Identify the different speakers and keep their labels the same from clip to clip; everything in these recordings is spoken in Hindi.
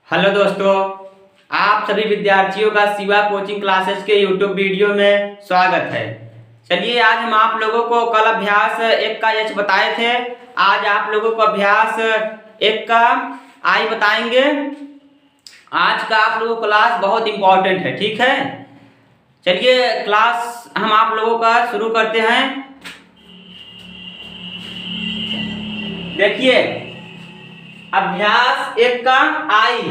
Speaker 1: हेलो दोस्तों, आप सभी विद्यार्थियों का शिवा कोचिंग क्लासेस के यूट्यूब वीडियो में स्वागत है। चलिए, आज हम आप लोगों को कल अभ्यास 1 का एच बताए थे। आज आप लोगों को अभ्यास 1 का आई बताएंगे। आज का आप लोगों को क्लास बहुत इंपॉर्टेंट है, ठीक है। चलिए, क्लास हम आप लोगों का शुरू करते हैं। देखिए, अभ्यास 1 का आई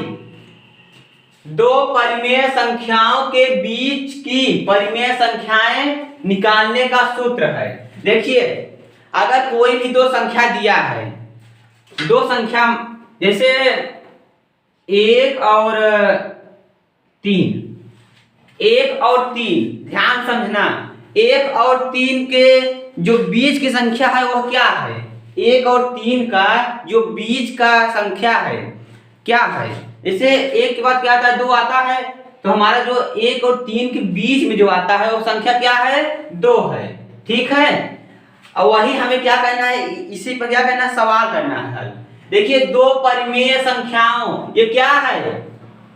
Speaker 1: दो परिमेय संख्याओं के बीच की परिमेय संख्याएं निकालने का सूत्र है। देखिए, अगर कोई भी दो संख्या दिया है, दो संख्या जैसे 1 और 3, 1 और 3, ध्यान समझना, 1 और 3 के जो बीच की संख्या है वह क्या है? 1 और 3 का जो बीच का संख्या है क्या है? जैसे 1 के बाद क्या आता है? 2 आता है, तो हमारा जो 1 और 3 के बीच में जो आता है वो संख्या क्या है? 2 है, ठीक है। और वही हमें क्या करना है, इसी पर क्या करना है? सवाल करना है हल। देखिए, दो परिमेय संख्याओं, ये क्या है?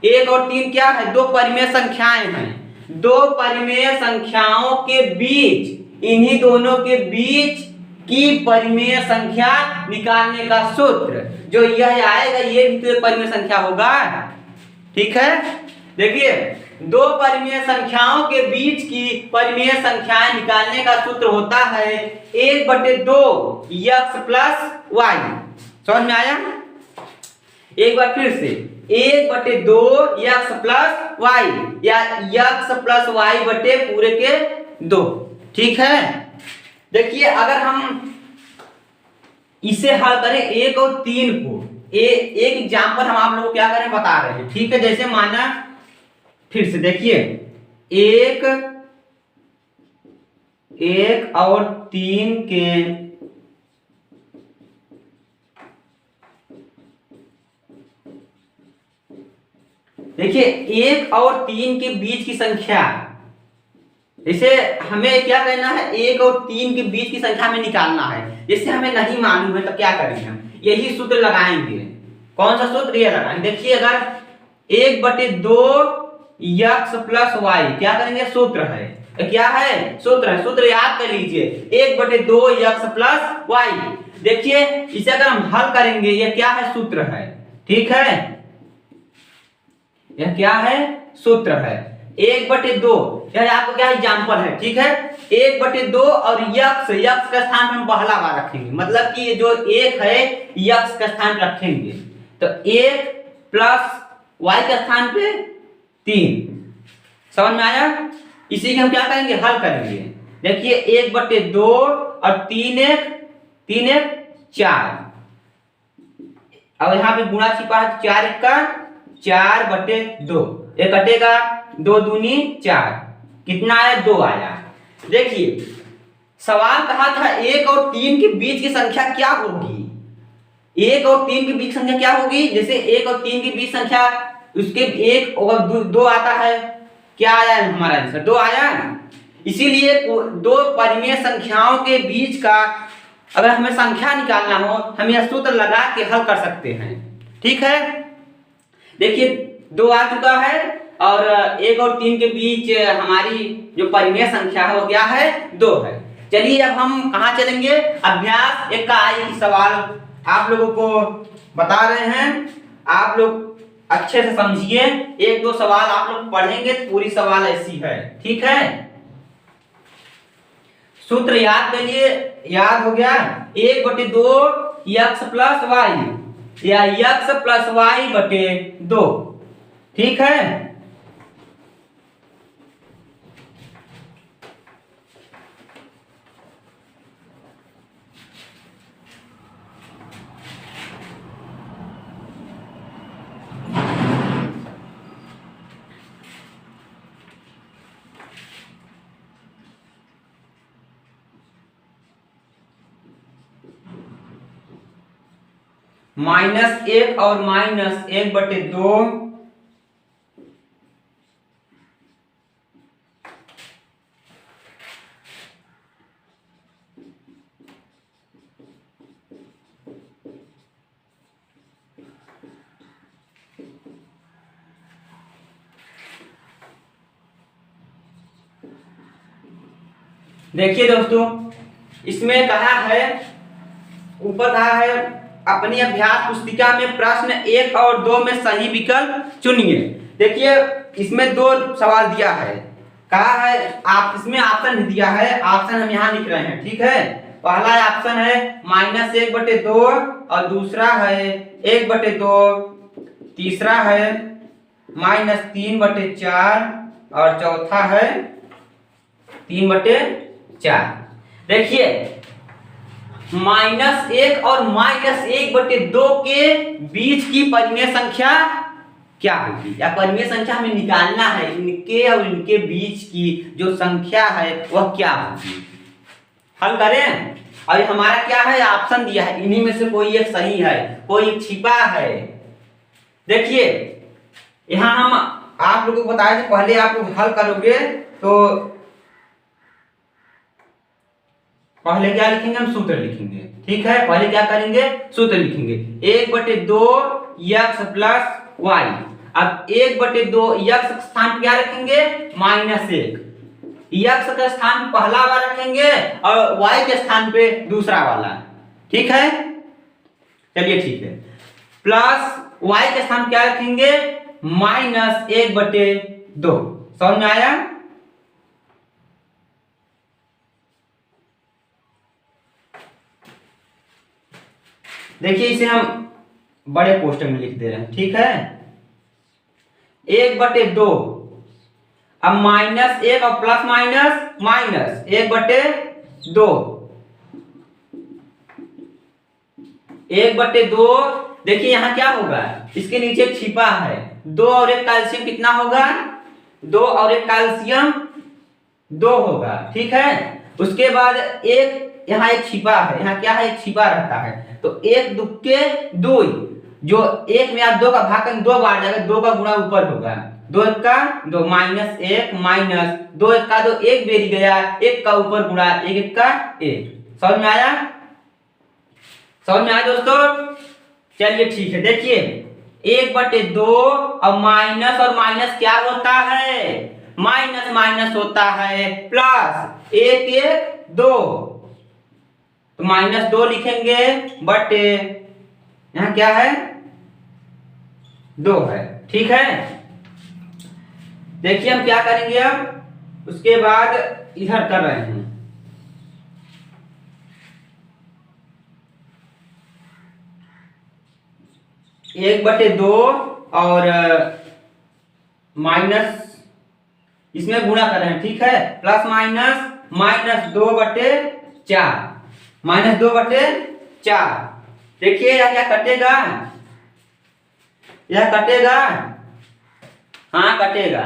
Speaker 1: 1 और 3 क्या है? दो परिमेय संख्याएं हैं। दो परिमेय संख्याओं के बीच, इन्हीं दोनों के बीच की परिमेय संख्या निकालने का सूत्र जो यह आएगा, ये भी तो एक परिमेय संख्या होगा, ठीक है। देखिए, दो परिमेय संख्याओं के बीच की परिमेय संख्याएं निकालने का सूत्र होता है 1/2 x प्लस वाई। समझ में आया? एक बार फिर से, 1/2 x प्लस वाई या x प्लस वाई बटे पूरे के 2, ठीक है। देखिए, अगर हम इसे हल करें 1 और 3 को, एक एग्जाम्पल हम आप लोगों को क्या करें बता रहे हैं, ठीक है। जैसे माना, फिर से देखिए, 1 और 3 के देखिए 1 और 3 के बीच की संख्या, इसे हमें क्या करना है? 1 और 3 के बीच की संख्या में निकालना है। जैसे हमें नहीं मालूम है तो क्या करेंगे? हम यही सूत्र लगाएंगे। कौन सा सूत्र? ये लगाएंगे। देखिए, अगर 1/2 x प्लस वाई, क्या करेंगे? सूत्र है, क्या है? सूत्र है। सूत्र याद कर लीजिए, 1/2 x प्लस वाई। देखिए, इसे अगर हम हल करेंगे, यह क्या है? सूत्र है, ठीक है। यह क्या है? सूत्र है 1/2। यह आपको क्या एग्जाम्पल है, ठीक है। 1/2 और यक्स का स्थान पर हम पहला बार रखेंगे, मतलब कि जो 1 है यक्स का स्थान रखेंगे, तो 1 प्लस वाई का स्थान पे 3। समझ में आया? इसी के हम क्या करेंगे? हल करेंगे। देखिए, 1/2 और 3 1 4, अब यहाँ पे गुणा छिपा है, 4 1 का 4/2, ये कटेगा, 2 दूनी 4, कितना आया? 2 आया। देखिए, सवाल कहा था 1 और 3 के बीच की संख्या क्या होगी? 1 और 3 के बीच संख्या क्या होगी? जैसे 1 और 3 के बीच संख्या, उसके 1 और 2 आता है, क्या आया हमारा आंसर? 2 आया ना। इसीलिए दो परिमेय संख्याओं के बीच का अगर हमें संख्या निकालना हो, हम यह सूत्र लगा के हल कर सकते हैं, ठीक है। देखिए, 2 आ चुका है और 1 और 3 के बीच हमारी जो परिमेय संख्या है वो क्या है? 2 है। चलिए, अब हम कहाँ चलेंगे? अभ्यास 1 का आई की सवाल आप लोगों को बता रहे हैं। आप लोग अच्छे से समझिए, 1-2 सवाल आप लोग पढ़ेंगे, पूरी सवाल ऐसी है, ठीक है। सूत्र याद करिए, याद हो गया? 1/2 x प्लस वाई या x प्लस वाई बटे 2, ठीक है। -1 और -1/2 -1 देखिए दोस्तों, इसमें कहा है, ऊपर कहा है अपनी अभ्यास पुस्तिका में प्रश्न 1 और 2 में सही विकल्प चुनिए। देखिए इसमें दो सवाल दिया है, कहा है आप इसमें ऑप्शन दिया है, ऑप्शन हम यहाँ लिख रहे हैं, ठीक है। पहला ऑप्शन है -1/2 और दूसरा है 1/2, तीसरा है -3/4 और चौथा है 3/4। देखिए -1 और -1/2 के बीच की परिमेय संख्या क्या होगी, या परिमेय संख्या हमें निकालना है, इनके और इनके बीच की जो संख्या है वह क्या होगी। हल करें। और हमारा क्या है, ऑप्शन दिया है, इन्हीं में से कोई एक सही है, कोई एक छिपा है। देखिए यहां हम आप लोगों को बताया कि पहले आप लोग हल करोगे तो पहले क्या लिखेंगे, हम सूत्र लिखेंगे, ठीक है। पहले क्या करेंगे, सूत्र लिखेंगे 1/2 x + y। अब 1/2 x के स्थान पर क्या रखेंगे, -1, x के स्थान पे पहला वाला रखेंगे और y के स्थान पे दूसरा वाला, ठीक है। चलिए ठीक है, प्लस y के स्थान पे क्या रखेंगे, -1/2। समझ में आया। देखिए इसे हम बड़े पोस्टर में लिख दे रहे हैं, ठीक है। 1/2, अब -1 और प्लस माइनस 1/2, 1/2। देखिए यहां क्या होगा, इसके नीचे छिपा है 2 और 1 कैल्शियम कितना होगा, 2 और 1 कैल्शियम 2 होगा, ठीक है। उसके बाद एक यहाँ एक छिपा है, यहाँ क्या है, एक छिपा रहता है, तो 1 दुक्के 2, जो 1 में आप 2 का भाग करेंगे 2 बार जाएगा, 2 का गुणा ऊपर होगा, 2 1 का 2, -1 -2 1 का 2, 1 बेरी गया, 1 का ऊपर गुणा, 1 1 का 1। समझ में आया, समझ में आया दोस्तों। चलिए ठीक है, देखिए 1/2 और माइनस क्या होता है, माइनस होता है, प्लस 1 1 2, तो -2 लिखेंगे, बटे यहां क्या है, 2 है, ठीक है। देखिए हम क्या करेंगे, अब उसके बाद इधर कर रहे हैं, (1/2) और माइनस इसमें गुणा कर रहे हैं, ठीक है, प्लस माइनस (2/4), -2/4। देखिए यह क्या कटेगा, यह कटेगा, हाँ कटेगा।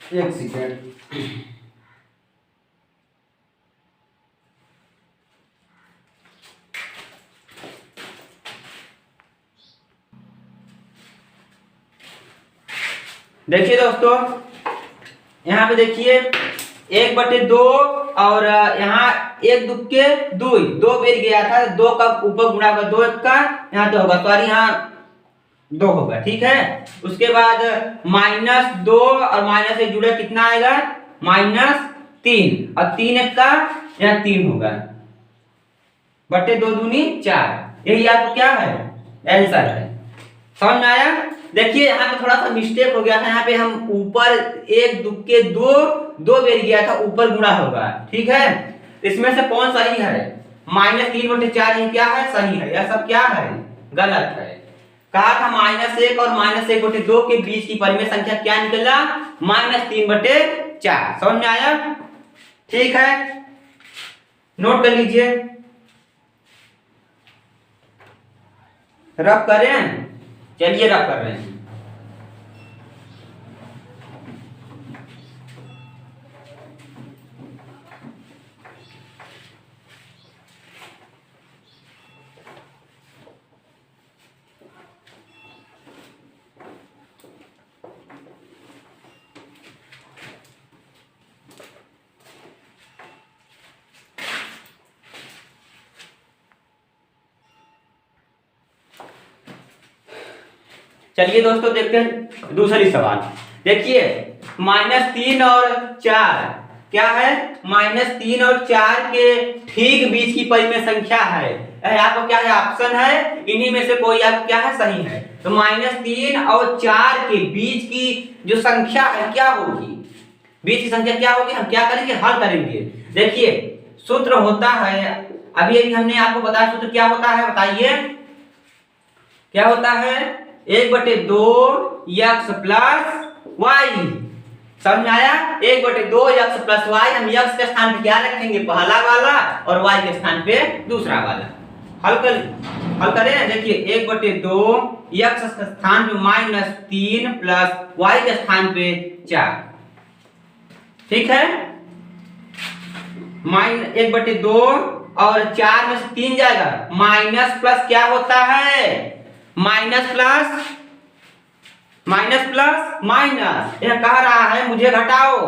Speaker 1: एक सेकेंड, देखिए दोस्तों यहाँ पे देखिए 1/2 और यहाँ 1 दुक्के 2 बेर गया था, 2 का ऊपर गुणा होगा, 2 1 का यहाँ 2 होगा, सॉरी यहाँ 2 होगा, ठीक है। उसके बाद -2 और माइनस से जुड़े कितना आएगा, -3 और 3 1 का यहाँ 3 होगा, बटे 2 दूनी 4। यही आपको क्या है, आंसर है। समझ में आया। देखिए यहाँ पे थोड़ा सा मिस्टेक हो गया था, यहाँ पे हम ऊपर 1 दुक्के 2 बेर गया था, ऊपर गुणा होगा, ठीक है। इसमें से कौन सही है, -3/4 ये क्या है, सही है, यह सब क्या है, गलत है। कहा था -1 और -1/2 के बीच की परिमेय संख्या क्या निकला, -3/4। समझ में आया, ठीक है, नोट कर लीजिए, रफ करें। चलिए रफ कर रहे हैं। चलिए दोस्तों देखते हैं दूसरी सवाल। देखिए -3 और 4 क्या है, -3 और 4 के ठीक बीच की परिमेय संख्या है। आपको क्या है, ऑप्शन है, इन्हीं में से कोई आपको क्या है, सही है। तो -3 और 4 के बीच की जो संख्या है क्या होगी, बीच की संख्या क्या होगी, हम क्या करेंगे, हल करेंगे। देखिए सूत्र होता है, अभी अभी हमने आपको बताया सूत्र क्या होता है, बताइए क्या होता है, 1/2 x प्लस वाई। समझ में आया, 1/2 x प्लस वाई। हम x के स्थान पे क्या रखेंगे, पहला वाला, और y के स्थान पे दूसरा वाला। हल करें। देखिए 1/2 x के स्थान पे -3 प्लस y के स्थान पे 4, ठीक है। 1/2 और 4 में से 3 जाएगा, माइनस प्लस क्या होता है, माइनस प्लस माइनस, यह कह रहा है मुझे घटाओ।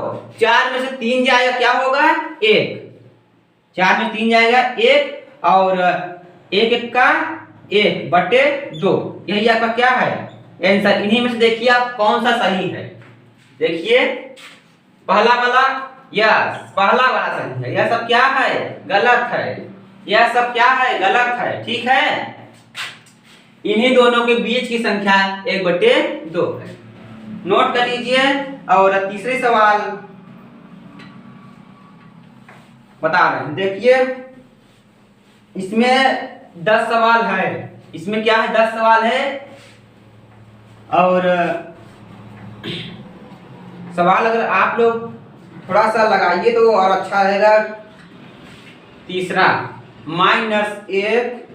Speaker 1: 4 में से 3 जाएगा क्या होगा, 1, 4 में 3 जाएगा 1, और 1 का 1/2, यही आपका क्या है आंसर। इन्हीं में से देखिए आप कौन सा सही है। देखिए पहला वाला, यस पहला वाला सही है, यह सब क्या है, गलत है, यह सब क्या है, गलत है, ठीक है। इन्हीं दोनों के बीच की संख्या 1/2 है, नोट कर लीजिए। और तीसरी सवाल बता रहे हैं, देखिए इसमें 10 सवाल है, इसमें क्या है, 10 सवाल है, और सवाल अगर आप लोग थोड़ा सा लगाइए तो और अच्छा रहेगा। तीसरा -1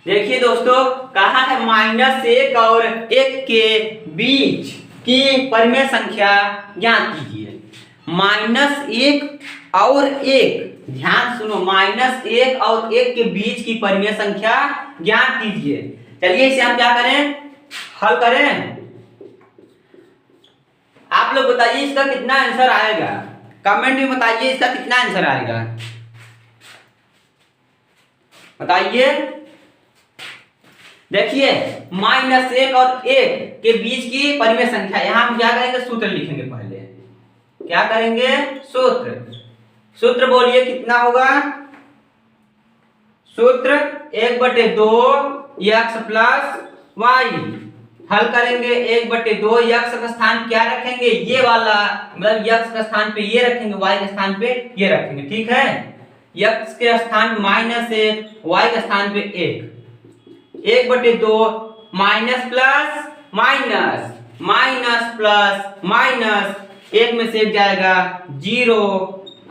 Speaker 1: देखिए दोस्तों, कहा है -1 और 1 के बीच की परिमेय संख्या ज्ञात कीजिए। -1 और 1, ध्यान सुनो, -1 और 1 के बीच की परिमेय संख्या ज्ञात कीजिए। चलिए इसे हम क्या करें, हल करें। आप लोग बताइए इसका कितना आंसर आएगा, कमेंट में बताइए इसका कितना आंसर आएगा, बताइए। देखिए -1 और 1 के बीच की परिमेय संख्या, यहां हम क्या करेंगे, सूत्र लिखेंगे। पहले क्या करेंगे, सूत्र बोलिए कितना होगा, सूत्र 1/2 x प्लस वाई। हल करेंगे, 1/2 x का स्थान क्या रखेंगे, ये वाला, मतलब x का स्थान पे ये रखेंगे, y के स्थान पे ये रखेंगे, ठीक है। x के स्थान -1, y के स्थान पे 1, 1/2 माइनस प्लस माइनस, 1 में से 1 जाएगा 0,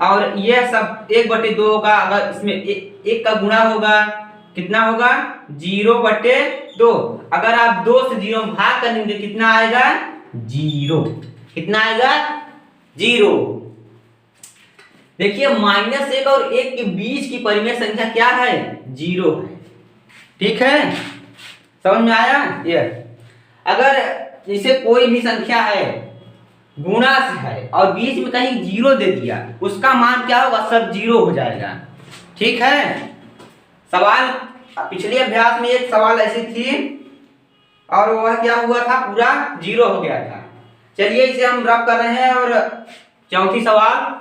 Speaker 1: और यह सब 1/2 का अगर इसमें 1 का गुणा होगा कितना होगा, 0/2। अगर आप 2 से 0 भाग करेंगे कितना आएगा, 0, कितना आएगा, 0। देखिए -1 और 1 के बीच की परिमेय संख्या क्या है, 0 है, ठीक है, समझ में आया। ये अगर जैसे कोई भी संख्या है, गुणा से है और बीच में कहीं 0 दे दिया, उसका मान क्या होगा, सब 0 हो जाएगा, ठीक है। सवाल पिछले अभ्यास में एक सवाल ऐसी थी और वह क्या हुआ था, पूरा 0 हो गया था। चलिए इसे हम रब कर रहे हैं। और चौथी सवाल,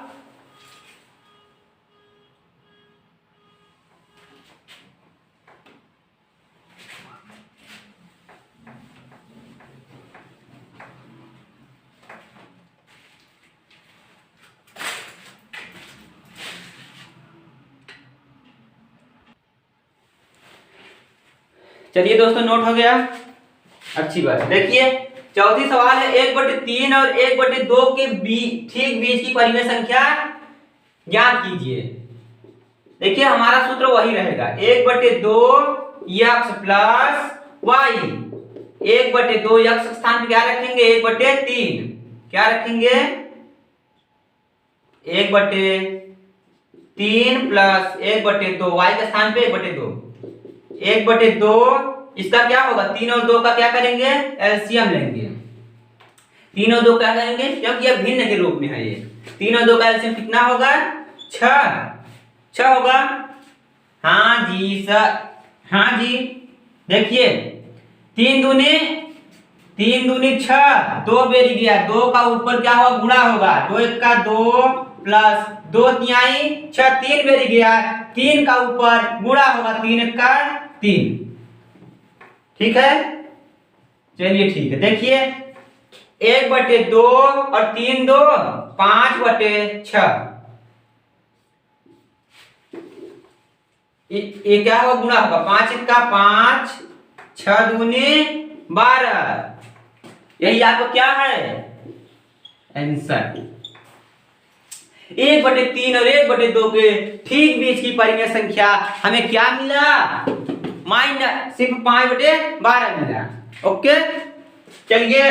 Speaker 1: चलिए दोस्तों नोट हो गया, अच्छी बात। देखिए चौथी सवाल है, 1/3 और 1/2 के ठीक बीच की परिमेय संख्या ज्ञात कीजिए। देखिए हमारा सूत्र वही रहेगा, 1/2 x प्लस वाई। 1/2 x स्थान पे क्या रखेंगे, 1/3 क्या रखेंगे, 1/3 प्लस 1/2, y के स्थान पे 1/2, 1/2 इसका क्या होगा, 3 और 2 का क्या करेंगे, एलसीएम लेंगे। 3 और 2 क्या करेंगे, क्योंकि यह भिन्न के रूप में है ये, 3 और 2 का एलसीएम कितना होगा, 6 होगा। हाँ जी सर, हाँ जी देखिए 3 दूनी 6, 2 बेरी गया, 2 का ऊपर क्या होगा, गुणा होगा, 2 1 का 2 प्लस 2 तिहाई 6, 3 बेरी गया, 3 का ऊपर गुणा होगा, 3 1 का 3। ठीक है, चलिए ठीक है। देखिए 1/2 और 3 2 5/6, ये क्या होगा, गुणा होगा, 5 1 का 5, 6 दूनी 12, यही आपको क्या है आंसर। 1/3 और 1/2 के ठीक बीच की परिमेय संख्या हमें क्या मिला, माइनस सिर्फ 5/12 मिला। ओके, चलिए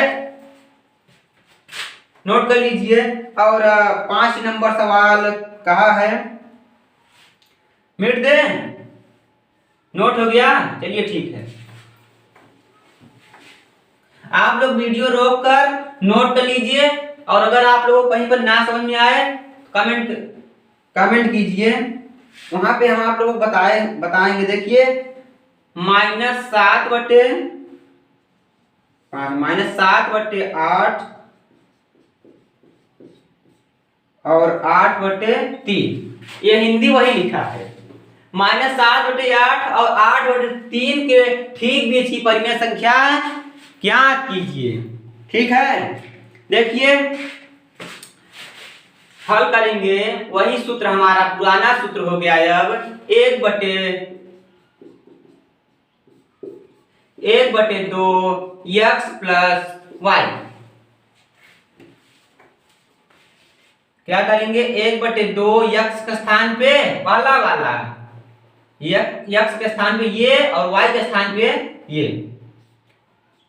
Speaker 1: नोट कर लीजिए। और 5 नंबर सवाल कहा है, मिट दे, नोट हो गया, चलिए ठीक है। आप लोग वीडियो रोक कर नोट कर लीजिए, और अगर आप लोगों को कहीं पर ना समझ में आए कमेंट कीजिए, वहां पे हम आप लोगों को बताएंगे। देखिए -7/5 -7/8 और 8/3, ये हिंदी वही लिखा है। -7/8 और 8/3 के ठीक बीच की परिमेय संख्या क्या कीजिए। ठीक है, देखिए हल करेंगे, वही सूत्र हमारा पुराना सूत्र हो गया है। अब 1/2 x प्लस y, क्या करेंगे, 1/2 x के स्थान पे वाला x के स्थान पे ये और y के स्थान पे ये,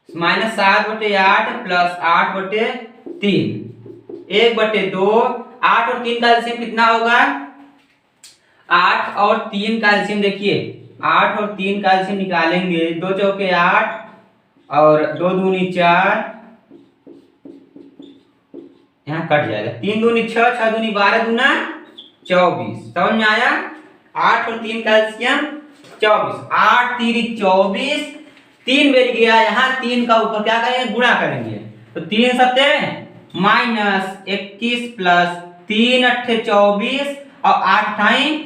Speaker 1: -7/8 प्लस 8/3, 1/2, 8 और 3 का एलसीएम कितना होगा, 8 और 3 का एलसीएम देखिए, 8 और 3 का एलसीएम निकालेंगे, 2 चौके 8 और 2 दूनी 4, यहाँ कट जाएगा, 3 दूनी 6, 6 दूनी 12, दूना 24, समझ में आया। 8 और 3 का एलसीएम 24, 8 3 24, 3 बेर गया, यहाँ 3 का ऊपर क्या करेंगे, गुणा करेंगे, तो 3 सत्ते -21 प्लस 3 8 24 और 8 ठाई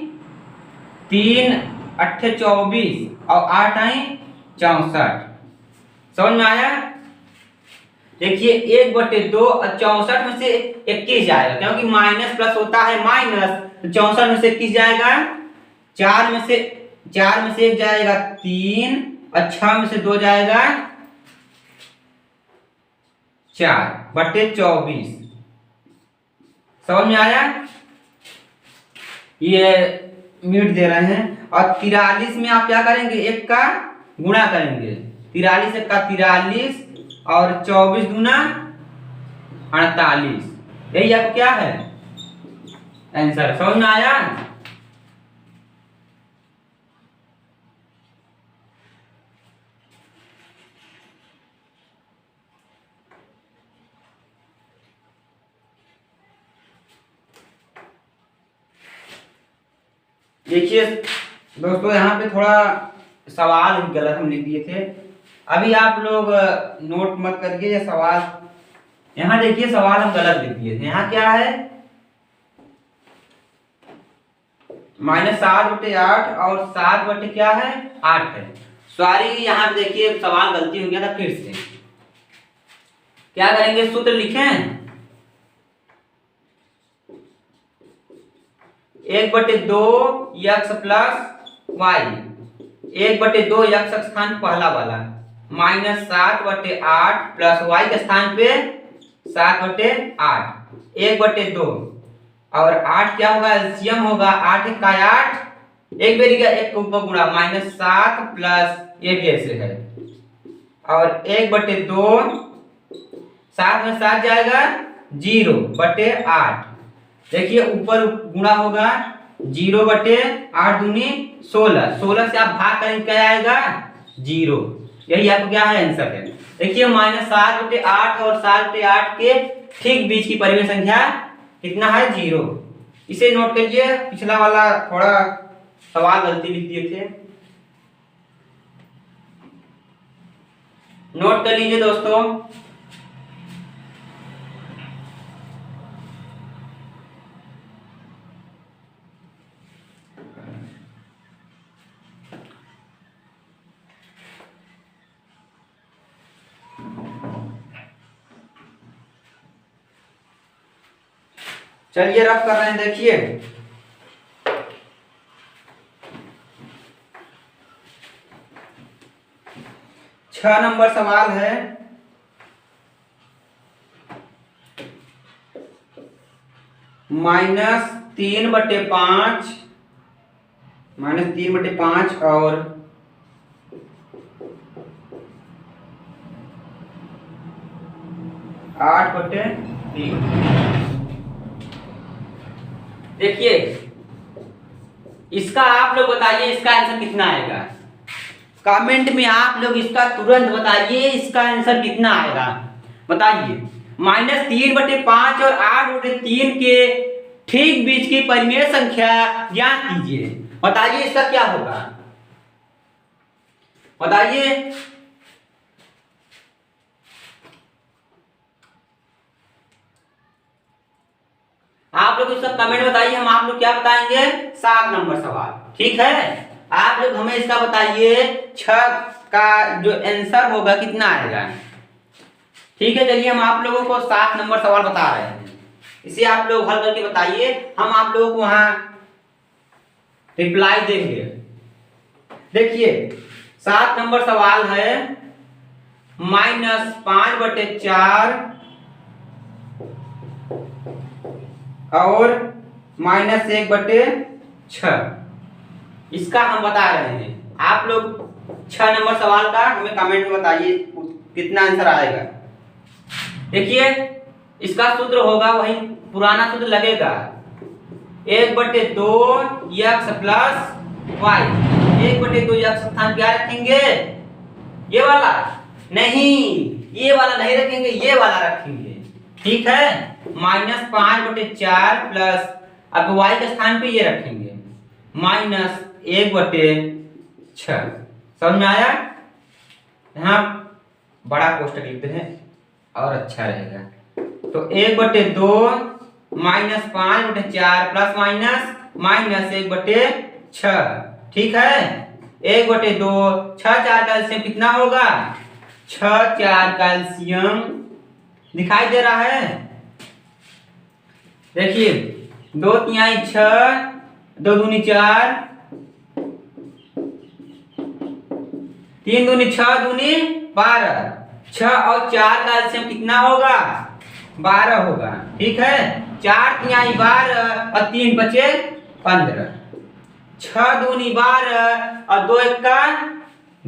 Speaker 1: 3 8 24 और 8 ठाई 64, समझ में आया। देखिए 1/2 और 64 में से 21 जाएगा, क्योंकि माइनस प्लस होता है माइनस, तो 64 में से 21 जाएगा, 4 में से 1 जाएगा 3 और 6 में से 2 जाएगा 4/24, समझ में आया। ये मिनट दे रहे हैं, और 43 में आप क्या करेंगे, 1 का गुणा करेंगे, 43 1 का 43 और 24 दूना 48, यही आपको क्या है आंसर, समझ में आया। देखिए दोस्तों, यहाँ पे थोड़ा सवाल गलत हम लिख दिए थे, अभी आप लोग नोट मत करिए ये सवाल। यहाँ देखिए सवाल हम गलत लिख दिए थे, यहाँ क्या है -7/8 और 7 क्या है 8 है, सॉरी यहाँ पे देखिए सवाल गलती हो गया था, फिर से क्या करेंगे, सूत्र लिखें, 1/2 x प्लस y, 1/2 x के स्थान पहला वाला, -7/8 प्लस y के स्थान पे 7/8, 1/2 और 8 क्या होगा, एलसीएम होगा, 8 1 का 8, एक बेरी का 1 के ऊपर गुणा, -7 प्लस ये भी ऐसे है, और 1/2, 7 में 7 जाएगा 0/8, देखिए ऊपर गुणा होगा 0/8 दूनी 16, 16 से आप भाग करेंगे क्या आएगा 0। यही आपको क्या है आंसर है। देखिए -7/8 और 7/8 के ठीक बीच की परिमेय संख्या कितना है 0। इसे नोट करिए, पिछला वाला थोड़ा सवाल गलती लिख दिए थे, नोट कर लीजिए दोस्तों। चलिए रफ कर रहे हैं, देखिए छह नंबर सवाल है। -3/5 और 8/3। देखिए इसका आप लोग बताइए इसका आंसर कितना आएगा। कमेंट में आप लोग इसका तुरंत बताइए इसका आंसर कितना आएगा, बताइए। -3/5 और 8/3 के ठीक बीच की परिमेय संख्या ज्ञात कीजिए। बताइए इसका क्या होगा, बताइए। आप लोग इसका कमेंट बताइए, हम आप लोग क्या बताएंगे 7 नंबर सवाल, ठीक है। आप लोग हमें इसका बताइए 6 का जो आंसर होगा कितना आएगा, ठीक है। चलिए हम आप लोगों को 7 नंबर सवाल बता रहे हैं, इसे आप लोग हल करके बताइए, हम आप लोगों को वहां रिप्लाई देंगे। देखिए 7 नंबर सवाल है -5/4 और -1/6, इसका हम बता रहे हैं। आप लोग 6 नंबर सवाल का हमें कमेंट में बताइए कितना आंसर आएगा। देखिए इसका सूत्र होगा वही पुराना सूत्र लगेगा, 1/2 x प्लस y। 1/2 x स्थान क्या रखेंगे, ये वाला नहीं, ये वाला नहीं रखेंगे, ये वाला रखेंगे, ठीक है। -5/4 प्लस अब y के स्थान पे ये रखेंगे -1/6। समझ में आया। यहाँ बड़ा कोष्टक लिखते हैं और अच्छा रहेगा। तो 1/2 -5/4 प्लस -1/6, ठीक है। 1/2 6 4 कैल्शियम कितना होगा 6 4 कैल्शियम दिखाई दे रहा है। देखिए 2 तिहाई 6, 2 दूनी 4, 3 दूनी 6 दूनी 12, 6 और 4 का एलसीएम कितना होगा 12 होगा, ठीक है। 4 तिहाई 12 और 3 बचे 15, 6 दूनी 12 और 2 एक्का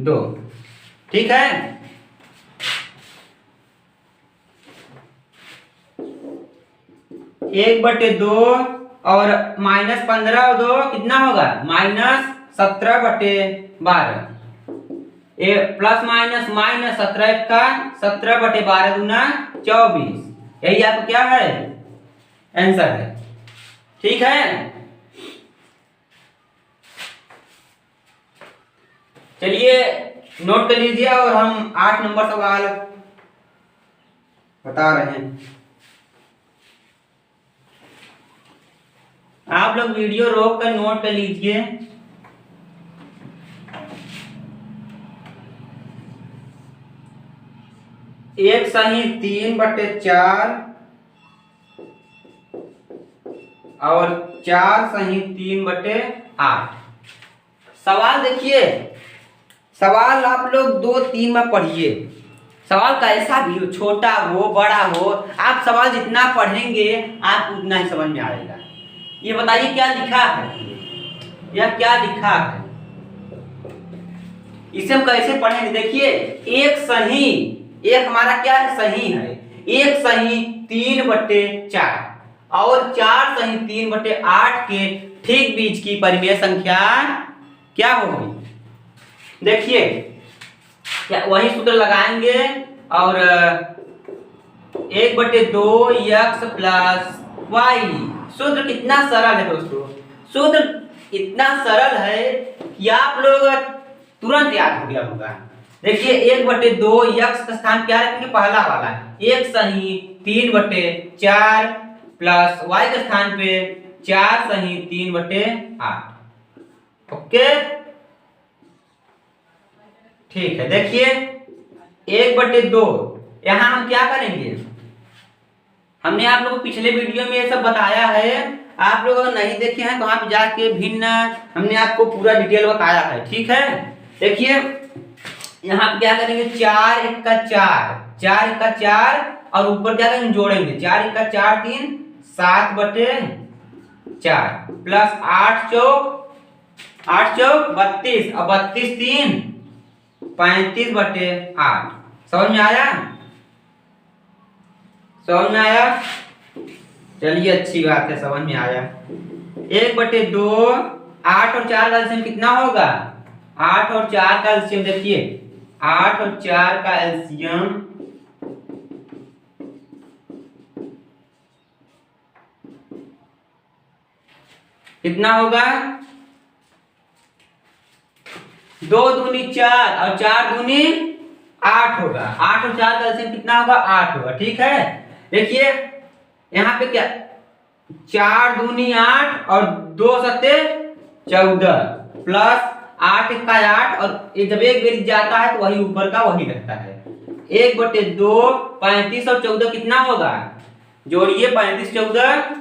Speaker 1: 2, ठीक है। 1/2 और -15 और 2 कितना होगा -17/12, प्लस माइनस माइनस 17 का 17/12 दूना 24, यही आपका क्या है आंसर है, ठीक है। चलिए नोट कर लीजिए और हम 8 नंबर सवाल बता रहे हैं। आप लोग वीडियो रोक कर नोट कर लीजिए। एक सही 3/4 और 4 सही 3/8। सवाल देखिए, सवाल आप लोग 2-3 में पढ़िए। सवाल कैसा भी हो, छोटा हो बड़ा हो, आप सवाल जितना पढ़ेंगे आपको उतना ही समझ में आएगा। ये बताइए क्या लिखा है, यह क्या लिखा है, इसे हम कैसे पढ़ेंगे। देखिए एक सही, एक हमारा क्या है सही है, एक सही 3/4 और 4 सही 3/8 के ठीक बीच की परिमेय संख्या क्या होगी? देखिए क्या वही सूत्र लगाएंगे और 1/2 x प्लस वाई। सूत्र कितना सरल है दोस्तों, सूत्र इतना सरल है कि आप लोग तुरंत याद हो गया होगा। देखिए 1/2 x का स्थान क्या रखेंगे, पहला वाला 1 सही 3/4 प्लस y के स्थान पे 4 सही 3/8। ओके ठीक है। देखिए 1/2 यहां हम क्या करेंगे, हमने आप लोगों को पिछले वीडियो में ये सब बताया है, आप लोग अगर नहीं देखे हैं तो आप जाके भिन्न हमने आपको पूरा डिटेल बताया है। ठीक है देखिए यहाँ पे क्या करेंगे, 4 1 का 4, 4 1 का 4 और ऊपर क्या करेंगे जोड़ेंगे, 4 1 का 4 3 7/4 प्लस 8 चौक 32 और 32 3 35/8। समझ में आया, समझ में आया? चलिए अच्छी बात है, समझ में आया। 1/2 8 और 4 का एलसीएम कितना होगा, 8 और 4 का एलसीएम देखिए 8 और 4 का एलसीएम कितना होगा, 2 दूनी 4 और 4 दूनी 8 होगा। 8 और 4 का एलसीएम कितना होगा, 8 होगा। ठीक है देखिए यहाँ पे क्या 4 दूनी 8 और 2 सत्ते 14 प्लस 8 1 का 8 और ये जब एक बेर जाता है तो वही ऊपर का वही रहता है। 1/2 35 और 14 कितना होगा, जोड़िए 35 14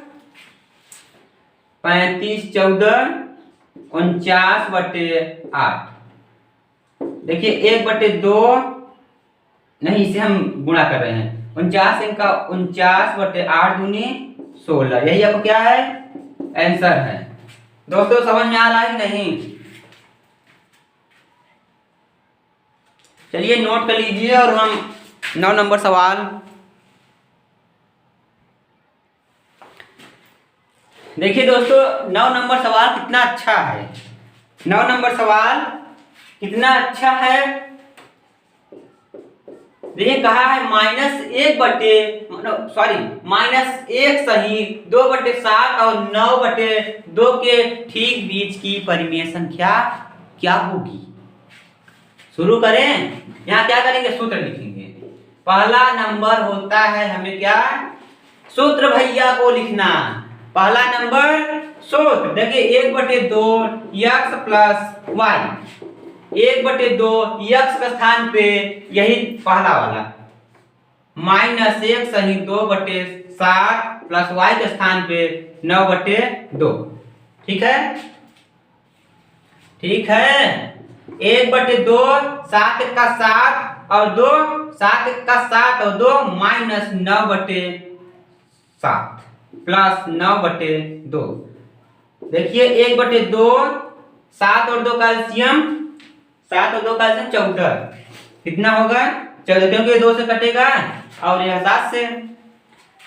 Speaker 1: 49/8। देखिए 1/2 नहीं, इसे हम गुणा कर रहे हैं, 49/8 दूनी 16। यही आपको क्या है, आंसर है। दोस्तों समझ में आ रहा है कि नहीं? चलिए नोट कर लीजिए और हम 9 नंबर सवाल देखिए। दोस्तों 9 नंबर सवाल कितना अच्छा है, 9 नंबर सवाल कितना अच्छा है। देखिए कहा है -1 सही 2/7 और 9/2 के ठीक बीच की परिमेय संख्या क्या होगी। शुरू करें, यहाँ क्या करेंगे, सूत्र लिखेंगे। पहला नंबर होता है हमें क्या, सूत्र भैया को लिखना। पहला नंबर सूत्र देखिए 1/2 x प्लस वाई, 1/2 x का स्थान पे यही पहला वाला -1 सही 2/7 प्लस y के स्थान पे 9/2। ठीक है, ठीक है। 1/2 7 1 का 7 और 2 7 1 का 7 और 2 -9/7 प्लस 9/2। देखिए 1/2 7 और 2 का एलसीएम 7 और 2 का एलसीएम 14 कितना होगा, 14, क्योंकि 2 से कटेगा और यह 7 से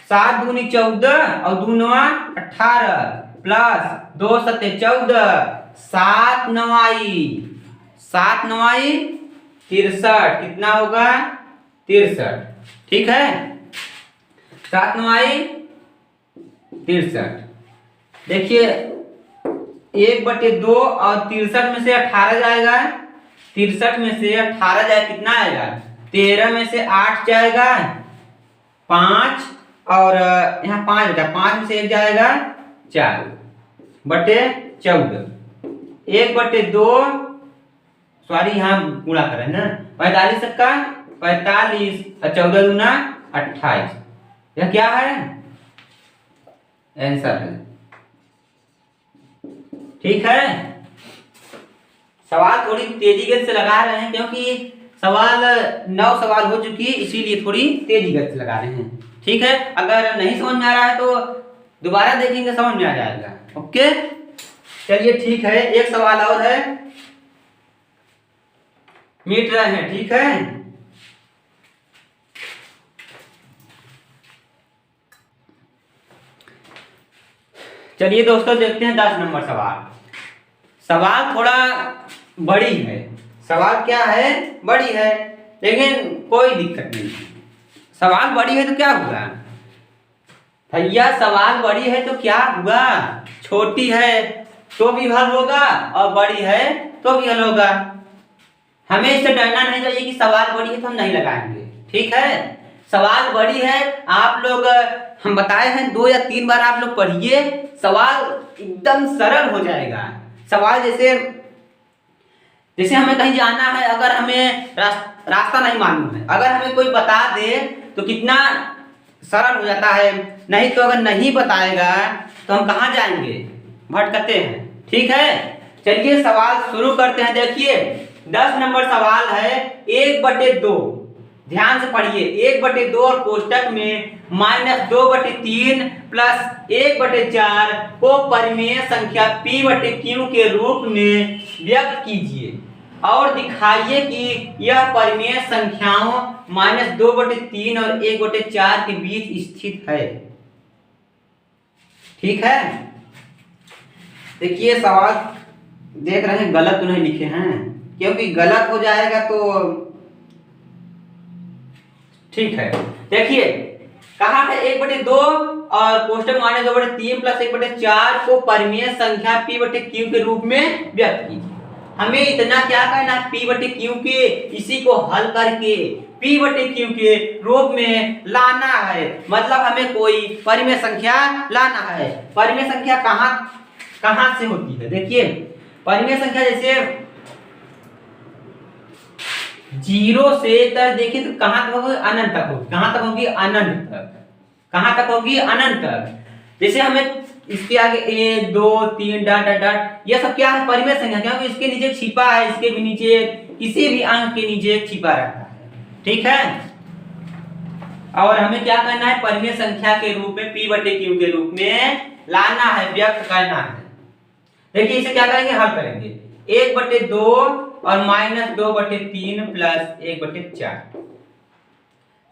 Speaker 1: 7 दूनी 14 और 2 9 18 प्लस 2 सत्ते 14 7 9 63 कितना होगा 63। ठीक है 7 9 63। देखिए 1/2 और 63 में से 18 जाएगा, 63 में से 18 जाए कितना आएगा, 13 में से 8 जाएगा 5 और यहाँ 5 बचा, 5 में से 1 जाएगा 4/14। 1/2 सॉरी यहाँ गुणा करें ना, 45 का 45 और 14 दूना 28। यह क्या है, आंसर है। ठीक है, सवाल थोड़ी तेजी गति से लगा रहे हैं क्योंकि सवाल 9 सवाल हो चुकी है, इसीलिए थोड़ी तेजी गति से लगा रहे हैं। ठीक है, अगर नहीं समझ में आ रहा है तो दोबारा देखेंगे, समझ में आ जाएगा। ओके चलिए ठीक है, एक सवाल और है, मिट रहे हैं। ठीक है, चलिए दोस्तों देखते हैं 10 नंबर सवाल। सवाल थोड़ा बड़ी है, सवाल क्या है, बड़ी है, लेकिन कोई दिक्कत नहीं। सवाल बड़ी है तो क्या हुआ भैया, सवाल बड़ी है तो क्या हुआ, छोटी है तो भी हल होगा और बड़ी है तो भी हल होगा। हमें इससे डरना नहीं चाहिए कि सवाल बड़ी है तो हम नहीं लगाएंगे, ठीक है। सवाल बड़ी है, आप लोग हम बताए हैं 2 या 3 बार आप लोग पढ़िए, सवाल एकदम सरल हो जाएगा। सवाल जैसे हमें कहीं जाना है, अगर हमें रास्ता नहीं मालूम है, अगर हमें कोई बता दे तो कितना सरल हो जाता है, नहीं तो अगर नहीं बताएगा तो हम कहाँ जाएंगे, भटकते हैं, ठीक है। चलिए सवाल शुरू करते हैं। देखिए 10 नंबर सवाल है 1/2, ध्यान से पढ़िए, 1/2 और कोष्टक में -2/3 प्लस 1/4 को परिमेय संख्या p/q के रूप में व्यक्त कीजिए और दिखाइए कि यह परिमेय संख्याओं -2/3 और 1/4 के बीच स्थित है, ठीक है। देखिए सवाल देख रहे हैं, गलत तो नहीं लिखे हैं, क्योंकि गलत हो जाएगा तो ठीक है। देखिए कहा है 1/2 और कोष्टक -2/3 प्लस 1/4 को परिमेय संख्या p/q के रूप में व्यक्त कीजिए। हमें इतना क्या करना है, p/q के इसी को हल करके p/q के रूप में लाना है, मतलब हमें कोई परिमेय संख्या लाना है। परिमेय संख्या कहां से होती है, देखिए परिमेय संख्या जैसे 0 से तक देखिए तो कहां तक होगी, अनंत तक होगी। कहां तक होगी, अनंत तक। कहां तक होगी, अनंत तक। जैसे हमें इसके आगे 1 2 3 डॉट डॉट डॉट, ये सब क्या है, परिमेय संख्या, क्योंकि इसके नीचे छिपा है, इसके भी नीचे, किसी भी अंक के नीचे छिपा रहता है, ठीक है। और हमें क्या करना है, परिमेय संख्या के रूप में p/q के रूप में लाना है, व्यक्त करना है। देखिए इसे क्या करेंगे, हल करेंगे। 1/2 और -2/3 प्लस 1/4।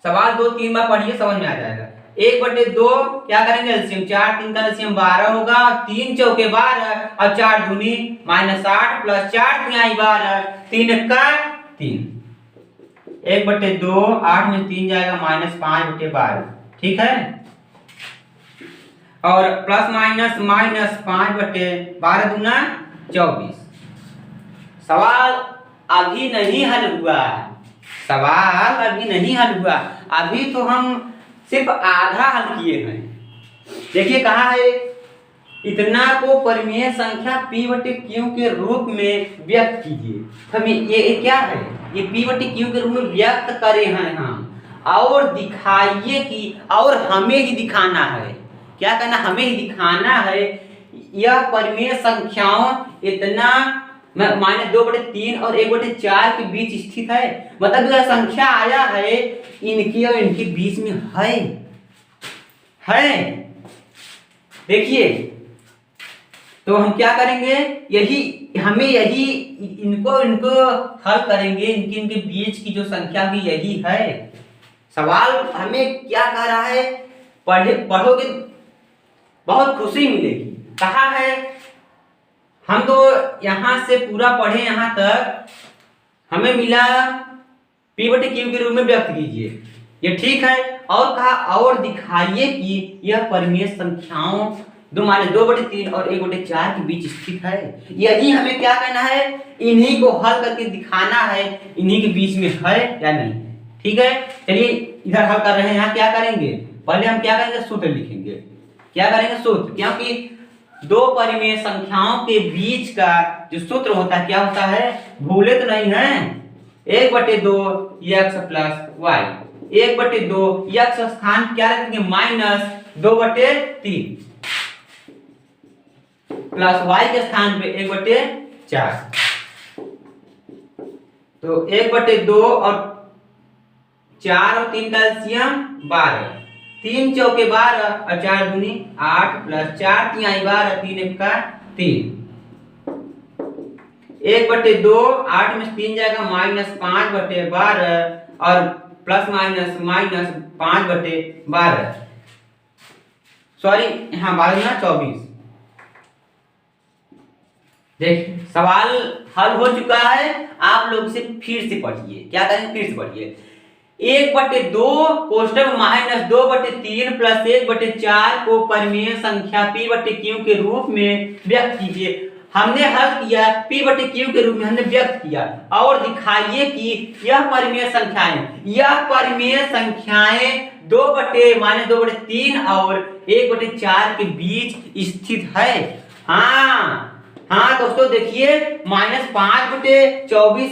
Speaker 1: सवाल 2-3 बार पढ़िए, समझ में आ जाएगा। 1/2 क्या करेंगे, एलसीएम 4 3 का एलसीएम 12 होगा, 3 चौके 12 और 4 दूनी -8 प्लस 4 तिहाई 12, 3 का 3। 1/2 8 में 3 जाएगा -5/12, ठीक है। और प्लस माइनस -5/12 दूना 24। सवाल अभी नहीं हल हुआ, सवाल अभी नहीं हल हुआ, अभी तो हम सिर्फ आधा हल किए हैं। देखिए कहा है, इतना को परिमेय संख्या p/q के रूप में व्यक्त कीजिए। हमें ये क्या है, ये p/q के रूप में व्यक्त करे हैं हम, और दिखाइए कि, और हमें ही दिखाना है, क्या करना, हमें ही दिखाना है यह परिमेय संख्याओं इतना -2/3 और 1/4 के बीच स्थित है, मतलब यह संख्या आया है इनकी और इनके बीच में है। देखिए तो हम क्या करेंगे, यही इनको हल करेंगे, इनके बीच की जो संख्या भी यही है। सवाल हमें क्या कह रहा है, पढ़ोगे बहुत खुशी मिलेगी। कहा है हम तो यहां से पूरा पढ़े, यहां तक हमें मिला p/q के रूप में व्यक्त कीजिए, ये ठीक है। और कहा और दिखाइए कि यह परिमेय संख्याओं 2/3 और 1/4 के बीच स्थित है। यही हमें क्या करना है, इन्हीं को हल करके दिखाना है, इन्हीं के बीच में है या नहीं, ठीक है। चलिए इधर हल कर रहे हैं, यहाँ क्या करेंगे, पहले हम क्या करेंगे, सूत्र लिखेंगे। क्या करेंगे, सूत्र, क्योंकि दो परिमेय संख्याओं के बीच का जो सूत्र होता है क्या होता है, भूले तो नहीं है, 1/2 x प्लस y, 1/2 x स्थान क्या रखेंगे, -2/3 प्लस y के स्थान पे 1/4। तो 1/2 और 4 और 3 का एलसीएम 12, 3 चौके 12 और 4 दूनी 8 प्लस 4 तिहाई 12, 3 1 का 3। 1/2 8 में 3 जाएगा -5/12 और प्लस माइनस -5/12, सॉरी यहाँ 12 24, देखिए सवाल हल हो चुका है, आप लोग से फिर से पढ़िए। क्या करेंगे, फिर से पढ़िए। 1/2 कोष्टक -2/3 प्लस 1/4 को परिमेय संख्या P/Q के रूप में व्यक्त कीजिए। हमने हल किया, P/Q के रूप में हमने व्यक्त किया, और दिखाइए कि यह परिमेय संख्याएं 2/-2/3 और 1/4 के बीच स्थित है। हाँ दोस्तों देखिए, -5/24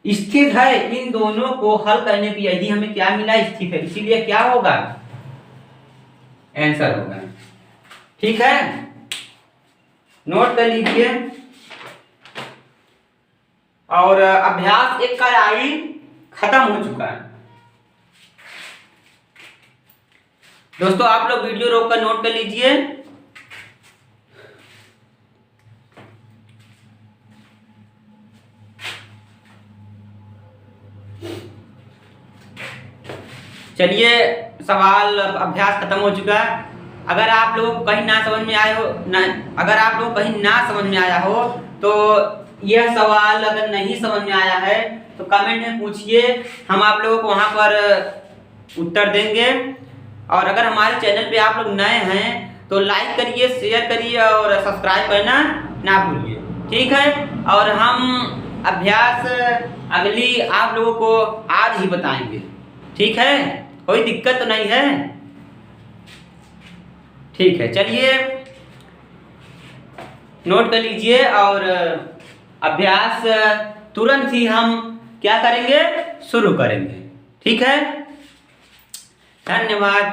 Speaker 1: स्थित है। इन दोनों को हल करने पर यदि हमें क्या मिला, स्थित है, इसीलिए क्या होगा, आंसर होगा। ठीक है, नोट कर लीजिए। और अभ्यास 1 का आई खत्म हो चुका है। दोस्तों आप लोग वीडियो रोककर नोट कर लीजिए। चलिए, सवाल अभ्यास खत्म हो चुका है। अगर आप लोगों को कहीं ना समझ में आया हो अगर आप लोगों को कहीं ना समझ में आया हो तो यह सवाल अगर नहीं समझ में आया है तो कमेंट में पूछिए, हम आप लोगों को वहां पर उत्तर देंगे। और अगर हमारे चैनल पे आप लोग नए हैं तो लाइक करिए, शेयर करिए और सब्सक्राइब करना ना भूलिए। ठीक है, और हम अभ्यास अगली आप लोगों को आज ही बताएंगे। ठीक है, कोई दिक्कत तो नहीं है? ठीक है, चलिए नोट कर लीजिए। और अभ्यास तुरंत ही हम क्या करेंगे, शुरू करेंगे। ठीक है, धन्यवाद।